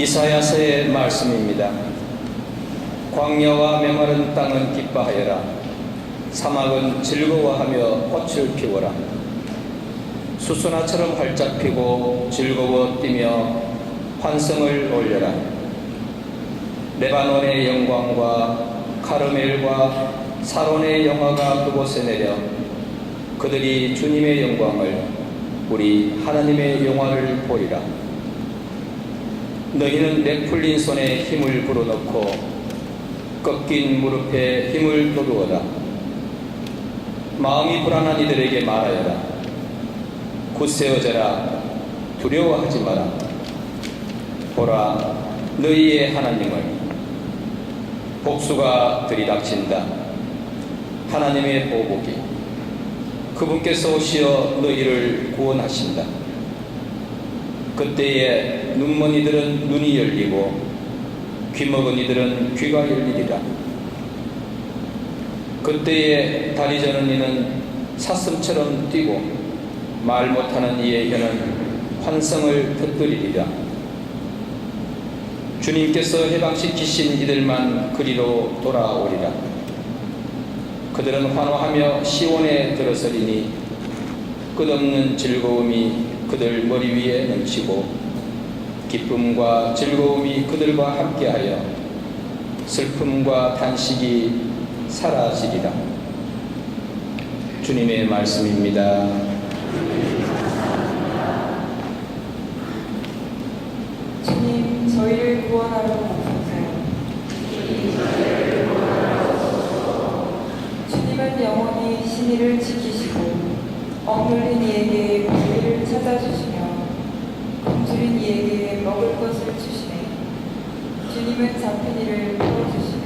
이사야서의 말씀입니다. 광야와 메마른 땅은 기뻐하여라. 사막은 즐거워하며 꽃을 피워라. 수수나처럼 활짝 피고 즐거워 뛰며 환성을 올려라. 레바논의 영광과 카르멜과 사론의 영화가 그곳에 내려 그들이 주님의 영광을, 우리 하나님의 영화를 보리라. 너희는 내 풀린 손에 힘을 불어넣고 꺾인 무릎에 힘을 돋우어라. 마음이 불안한 이들에게 말하여라. 굳세어져라. 두려워하지 마라. 보라, 너희의 하나님을. 복수가 들이닥친다. 하나님의 보복이. 그분께서 오시어 너희를 구원하신다. 그때에 눈먼 이들은 눈이 열리고 귀먹은 이들은 귀가 열리리라. 그때에 다리 저는 이는 사슴처럼 뛰고 말 못하는 이의 혀는 환성을 터뜨리리라. 주님께서 해방시키신 이들만 그리로 돌아오리라. 그들은 환호하며 시온에 들어서리니 끝없는 즐거움이 그들 머리 위에 넘치고 기쁨과 즐거움이 그들과 함께하여 슬픔과 탄식이 사라지리라. 주님의 말씀입니다. 주님, 저희를 구원하러 오소서. 주님은 영원히 신의를 지키시고 억눌린 이에게 보리를 찾아주시며 굶주린 이에게 먹을 것을 주시네. 주님은 잡힌 이를 풀어주시네.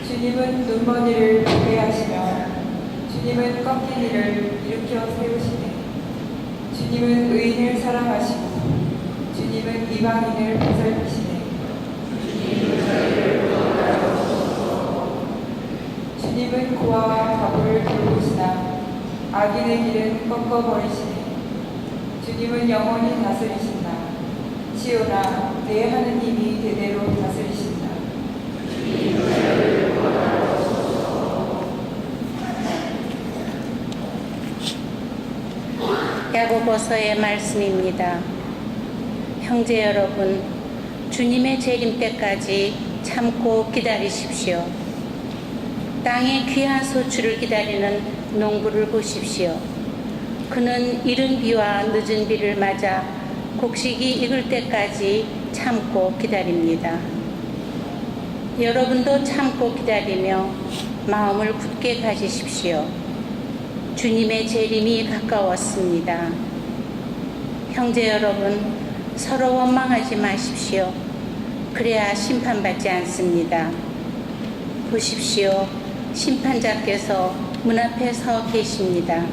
주님은 눈먼 이를 보게 하시며 주님은 꺾인 이를 일으켜 세우시네. 주님은 의인을 사랑하시고 주님은 이방인을 보살피시네. 주님은 고아와 과부를 돌보시나 악인의 길은 꺾어버리시네. 주님은 영원히 다스리신다. 시온아, 내 하느님이 대대로 다스리신다. 야고보서의 말씀입니다. 형제 여러분, 주님의 재림 때까지 참고 기다리십시오. 땅의 귀한 소출을 기다리는 농부를 보십시오. 그는 이른 비와 늦은 비를 맞아 곡식이 익을 때까지 참고 기다립니다. 여러분도 참고 기다리며 마음을 굳게 가지십시오. 주님의 재림이 가까웠습니다. 형제 여러분, 서로 원망하지 마십시오. 그래야 심판받지 않습니다. 보십시오. 심판자께서 문 앞에 서 계십니다.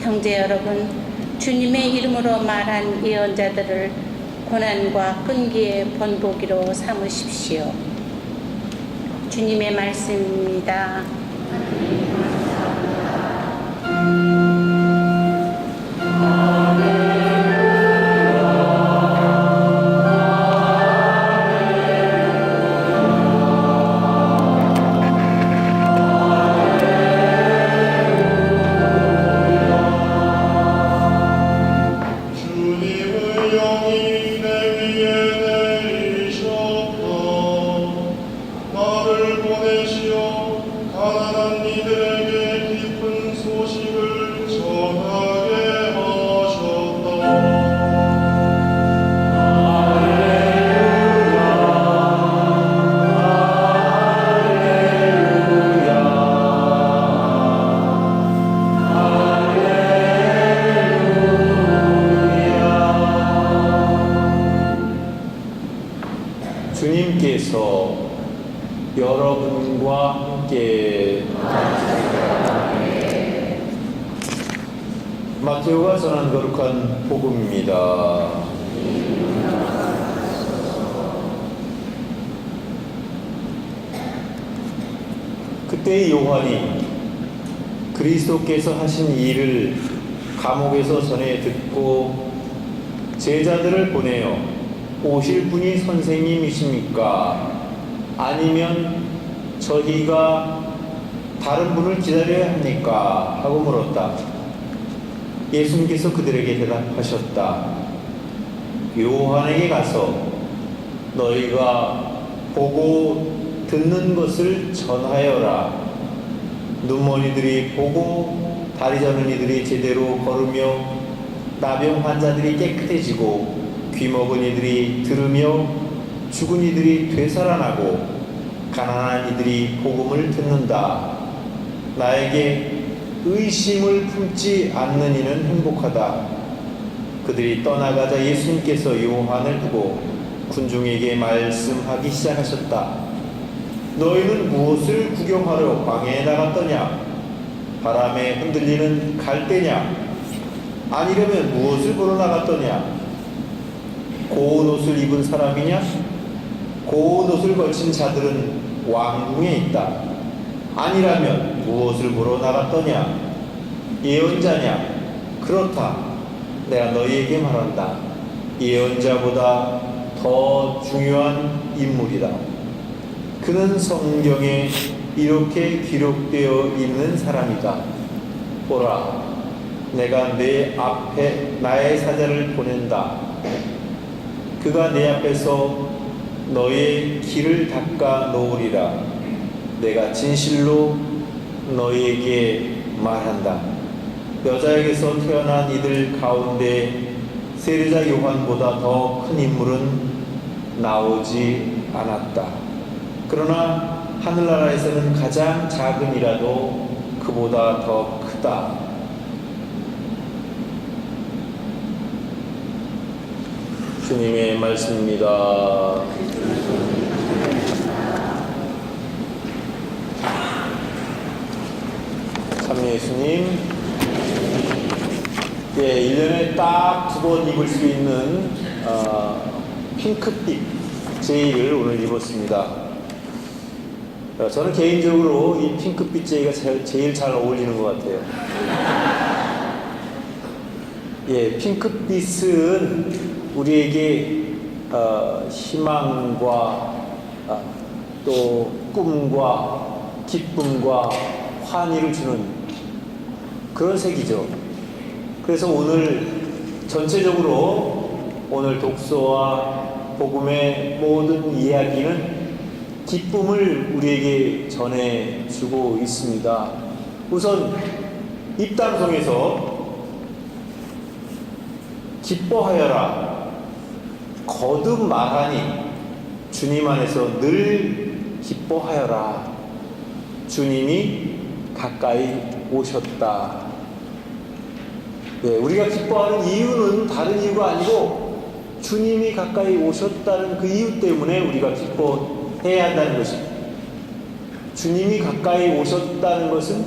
형제 여러분, 주님의 이름으로 말한 예언자들을 고난과 끈기의 본보기로 삼으십시오. 주님의 말씀입니다. 주님께서 여러분과 함께 마테오가 전한 거룩한 복음입니다. 그때 요한이 그리스도께서 하신 일을 감옥에서 전해 듣고 제자들을 보내어 오실 분이 선생님이십니까? 아니면 저희가 다른 분을 기다려야 합니까? 하고 물었다. 예수님께서 그들에게 대답하셨다. 요한에게 가서 너희가 보고 듣는 것을 전하여라. 눈먼이들이 보고 다리 저는 이들이 제대로 걸으며 나병 환자들이 깨끗해지고 귀먹은 이들이 들으며 죽은 이들이 되살아나고 가난한 이들이 복음을 듣는다. 나에게 의심을 품지 않는 이는 행복하다. 그들이 떠나가자 예수님께서 요한을 두고 군중에게 말씀하기 시작하셨다. 너희는 무엇을 구경하러 광야에 나갔더냐? 바람에 흔들리는 갈대냐? 아니려면 무엇을 보러 나갔더냐? 고운 옷을 입은 사람이냐? 고운 옷을 걸친 자들은 왕궁에 있다. 아니라면 무엇을 보러 나갔더냐? 예언자냐? 그렇다. 내가 너희에게 말한다. 예언자보다 더 중요한 인물이다. 그는 성경에 이렇게 기록되어 있는 사람이다. 보라, 내가 내 앞에 나의 사자를 보낸다. 그가 내 앞에서 너의 길을 닦아 놓으리라. 내가 진실로 너희에게 말한다. 여자에게서 태어난 이들 가운데 세례자 요한보다 더 큰 인물은 나오지 않았다. 그러나 하늘나라에서는 가장 작은 이라도 그보다 더 크다. 주님의 말씀입니다. 참 예수님, 예, 1년에 딱 2번 입을 수 있는 핑크빛 제의를 오늘 입었습니다. 저는 개인적으로 이 핑크빛 제의가 제일 잘 어울리는 것 같아요. 예, 핑크빛은 우리에게 희망과 또 꿈과 기쁨과 환희를 주는 그런 색이죠. 그래서 오늘 전체적으로 오늘 독서와 복음의 모든 이야기는 기쁨을 우리에게 전해주고 있습니다. 우선 입당성에서 기뻐하여라 거듭 말하니 주님 안에서 늘 기뻐하여라. 주님이 가까이 오셨다. 네, 우리가 기뻐하는 이유는 다른 이유가 아니고 주님이 가까이 오셨다는 그 이유 때문에 우리가 기뻐해야 한다는 것입니다. 주님이 가까이 오셨다는 것은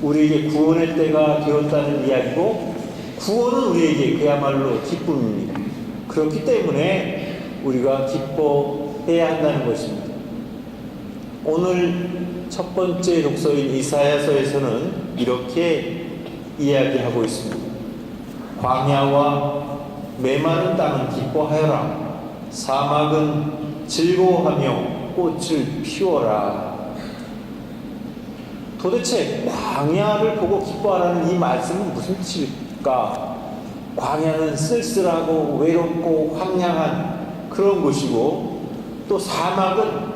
우리에게 구원의 때가 되었다는 이야기고, 구원은 우리에게 그야말로 기쁨입니다. 그렇기 때문에 우리가 기뻐해야 한다는 것입니다. 오늘 첫 번째 독서인 이사야서에서는 이렇게 이야기하고 있습니다. 광야와 메마른 땅은 기뻐하여라. 사막은 즐거워하며 꽃을 피워라. 도대체 광야를 보고 기뻐하라는 이 말씀은 무슨 뜻일까? 광야는 쓸쓸하고 외롭고 황량한 그런 곳이고, 또 사막은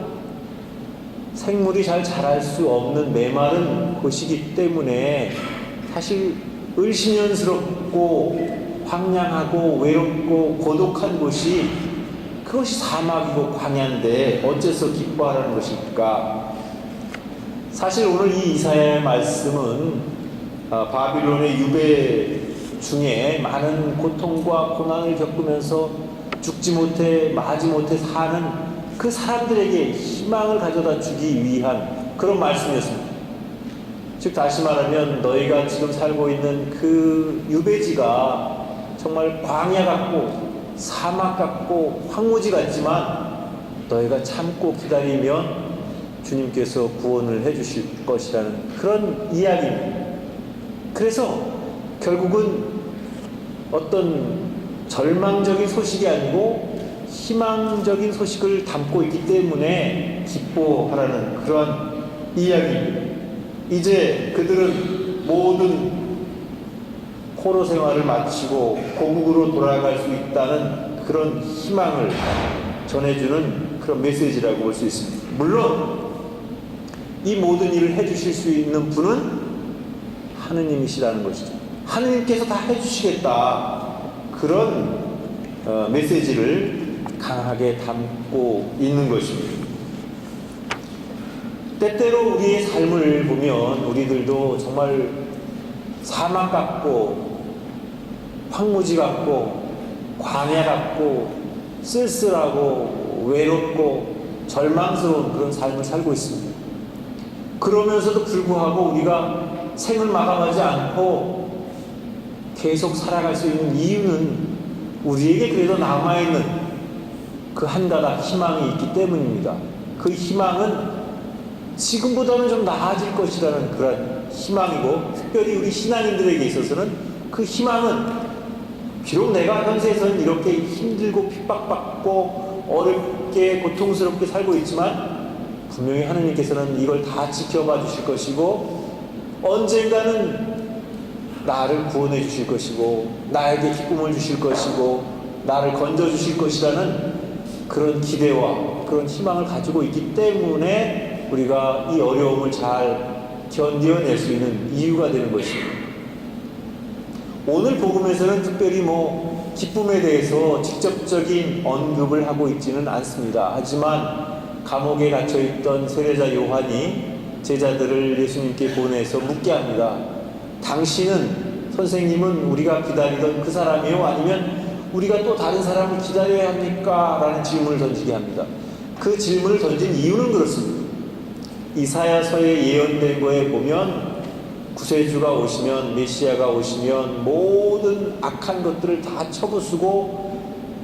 생물이 잘 자랄 수 없는 메마른 곳이기 때문에 사실 을신연스럽고 황량하고 외롭고 고독한 곳이, 그것이 사막이고 광야인데 어째서 기뻐하라는 것일까? 사실 오늘 이 이사야의 말씀은 바빌론의 유배 중에 많은 고통과 고난을 겪으면서 죽지 못해 마지 못해 사는 그 사람들에게 희망을 가져다 주기 위한 그런 말씀이었습니다. 즉 다시 말하면 너희가 지금 살고 있는 그 유배지가 정말 광야 같고 사막 같고 황무지 같지만 너희가 참고 기다리면 주님께서 구원을 해주실 것이라는 그런 이야기입니다. 그래서 결국은 어떤 절망적인 소식이 아니고 희망적인 소식을 담고 있기 때문에 기뻐하라는 그러한 이야기입니다. 이제 그들은 모든 포로 생활을 마치고 고국으로 돌아갈 수 있다는 그런 희망을 전해주는 그런 메시지라고 볼 수 있습니다. 물론 이 모든 일을 해주실 수 있는 분은 하느님이시라는 것이죠. 하느님께서 다 해주시겠다, 그런 메시지를 강하게 담고 있는 것입니다. 때때로 우리의 삶을 보면 우리들도 정말 사막 같고 황무지 같고 광야 같고 쓸쓸하고 외롭고 절망스러운 그런 삶을 살고 있습니다. 그러면서도 불구하고 우리가 생을 마감하지 않고 계속 살아갈 수 있는 이유는 우리에게 그래도 남아있는 그 한 가닥 희망이 있기 때문입니다. 그 희망은 지금보다는 좀 나아질 것이라는 그런 희망이고, 특별히 우리 신앙인들에게 있어서는 그 희망은 비록 내가 현세에서는 이렇게 힘들고 핍박받고 어렵게 고통스럽게 살고 있지만 분명히 하느님께서는 이걸 다 지켜봐 주실 것이고 언젠가는 나를 구원해 주실 것이고 나에게 기쁨을 주실 것이고 나를 건져 주실 것이라는 그런 기대와 그런 희망을 가지고 있기 때문에 우리가 이 어려움을 잘 견뎌낼 수 있는 이유가 되는 것입니다. 오늘 복음에서는 특별히 기쁨에 대해서 직접적인 언급을 하고 있지는 않습니다. 하지만 감옥에 갇혀있던 세례자 요한이 제자들을 예수님께 보내서 묻게 합니다. 당신은, 선생님은 우리가 기다리던 그 사람이요? 아니면 우리가 또 다른 사람을 기다려야 합니까? 라는 질문을 던지게 합니다. 그 질문을 던진 이유는 그렇습니다. 이사야서에 예언된 거에 보면 구세주가 오시면, 메시아가 오시면 모든 악한 것들을 다 쳐부수고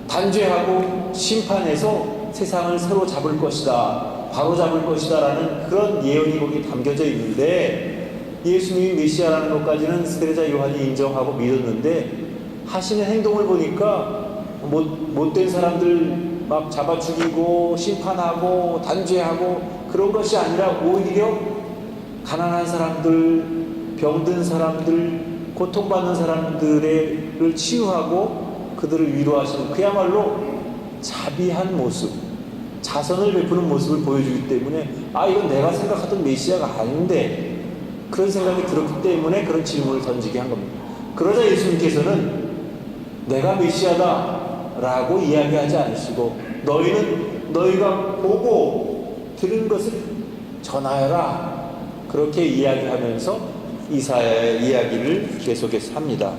단죄하고 심판해서 세상을 새로 잡을 것이다, 바로 잡을 것이다 라는 그런 예언이 거기에 담겨져 있는데, 예수님이 메시아라는 것까지는 세례자 요한이 인정하고 믿었는데 하시는 행동을 보니까 못된 사람들 막 잡아 죽이고 심판하고 단죄하고 그런 것이 아니라 오히려 가난한 사람들, 병든 사람들, 고통받는 사람들을 치유하고 그들을 위로하시는 그야말로 자비한 모습, 자선을 베푸는 모습을 보여주기 때문에 이건 내가 생각하던 메시아가 아닌데, 그런 생각이 들었기 때문에 그런 질문을 던지게 한 겁니다. 그러자 예수님께서는 내가 메시아다 라고 이야기하지 않으시고 너희는 너희가 보고 들은 것을 전하여라, 그렇게 이야기하면서 이사야의 이야기를 계속해서 합니다.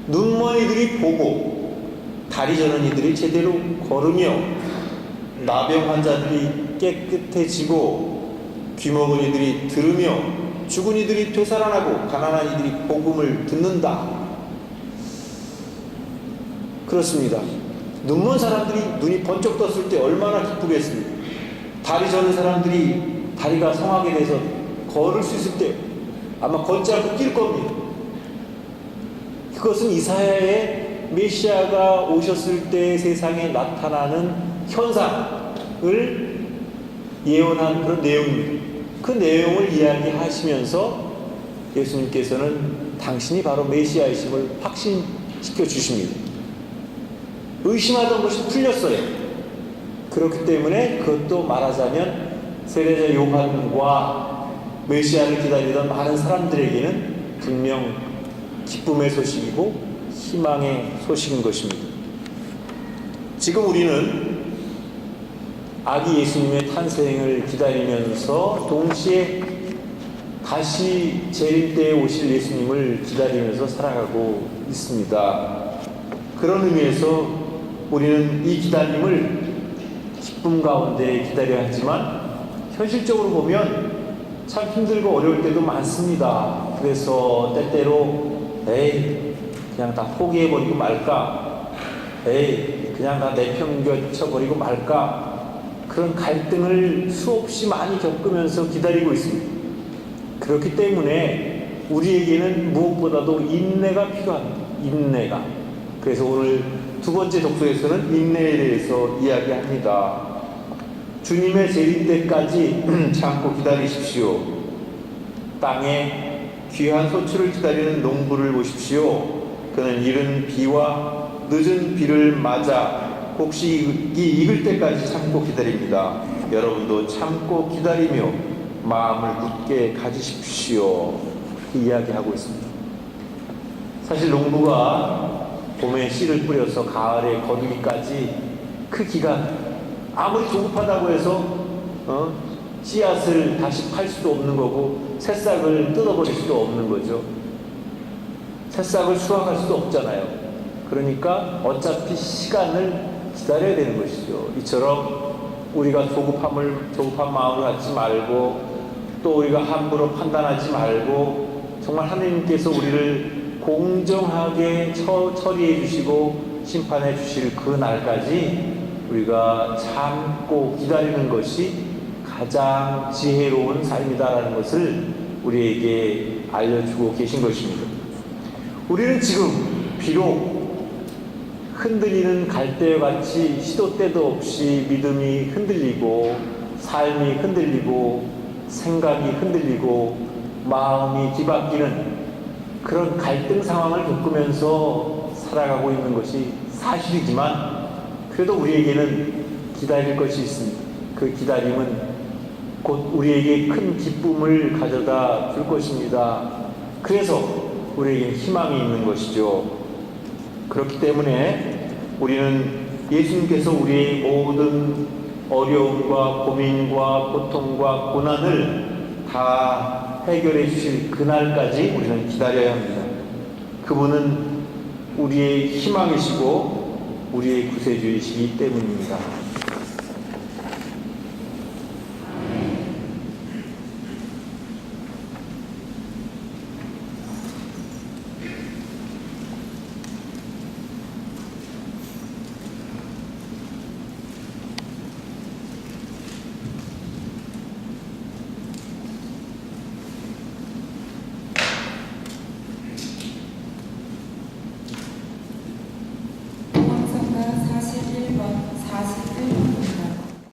눈먼이들이 보고 다리 저는 이들이 제대로 걸으며 나병 환자들이 깨끗해지고 귀먹은 이들이 들으며 죽은 이들이 되살아나고 가난한 이들이 복음을 듣는다. 그렇습니다. 눈먼 사람들이 눈이 번쩍 떴을 때 얼마나 기쁘겠습니까? 다리 저는 사람들이 다리가 성하게 돼서 걸을 수 있을 때 아마 걷지 않고 뛸 겁니다. 그것은 이사야의 메시아가 오셨을 때 세상에 나타나는 현상을 예언한 그런 내용입니다. 그 내용을 이야기하시면서 예수님께서는 당신이 바로 메시아이심을 확신시켜 주십니다. 의심하던 것이 풀렸어요. 그렇기 때문에 그것도 말하자면 세례자 요한과 메시아를 기다리던 많은 사람들에게는 분명 기쁨의 소식이고 희망의 소식인 것입니다. 지금 우리는 아기 예수님의 탄생을 기다리면서 동시에 다시 재림 때에 오실 예수님을 기다리면서 살아가고 있습니다. 그런 의미에서 우리는 이 기다림을 기쁨 가운데 기다려야 하지만 현실적으로 보면 참 힘들고 어려울 때도 많습니다. 그래서 때때로 그냥 다 포기해버리고 말까, 그냥 다 내팽겨쳐버리고 말까, 그런 갈등을 수없이 많이 겪으면서 기다리고 있습니다. 그렇기 때문에 우리에게는 무엇보다도 인내가 필요합니다. 인내가. 그래서 오늘 두 번째 독서에서는 인내에 대해서 이야기합니다. 주님의 재림 때까지 참고 기다리십시오. 땅에 귀한 소출을 기다리는 농부를 보십시오. 그는 이른 비와 늦은 비를 맞아 곡식이 익을 때까지 참고 기다립니다. 여러분도 참고 기다리며 마음을 굳게 가지십시오. 이렇게 이야기하고 있습니다. 사실 농부가 봄에 씨를 뿌려서 가을에 거두기까지 그 기간, 아무리 조급하다고 해서 씨앗을 다시 팔 수도 없는 거고 새싹을 뜯어버릴 수도 없는 거죠. 새싹을 수확할 수도 없잖아요. 그러니까 어차피 시간을 기다려야 되는 것이죠. 이처럼 우리가 조급한 마음을 갖지 말고 또 우리가 함부로 판단하지 말고 정말 하나님께서 우리를 공정하게 처리해 주시고 심판해 주실 그 날까지 우리가 참고 기다리는 것이 가장 지혜로운 삶이다라는 것을 우리에게 알려주고 계신 것입니다. 우리는 지금 비록 흔들리는 갈대와 같이 시도 때도 없이 믿음이 흔들리고 삶이 흔들리고 생각이 흔들리고 마음이 뒤바뀌는 그런 갈등 상황을 겪으면서 살아가고 있는 것이 사실이지만 그래도 우리에게는 기다릴 것이 있습니다. 그 기다림은 곧 우리에게 큰 기쁨을 가져다 줄 것입니다. 그래서 우리에게 희망이 있는 것이죠. 그렇기 때문에 우리는 예수님께서 우리의 모든 어려움과 고민과 고통과 고난을 다 해결해 주실 그날까지 우리는 기다려야 합니다. 그분은 우리의 희망이시고 우리의 구세주이시기 때문입니다.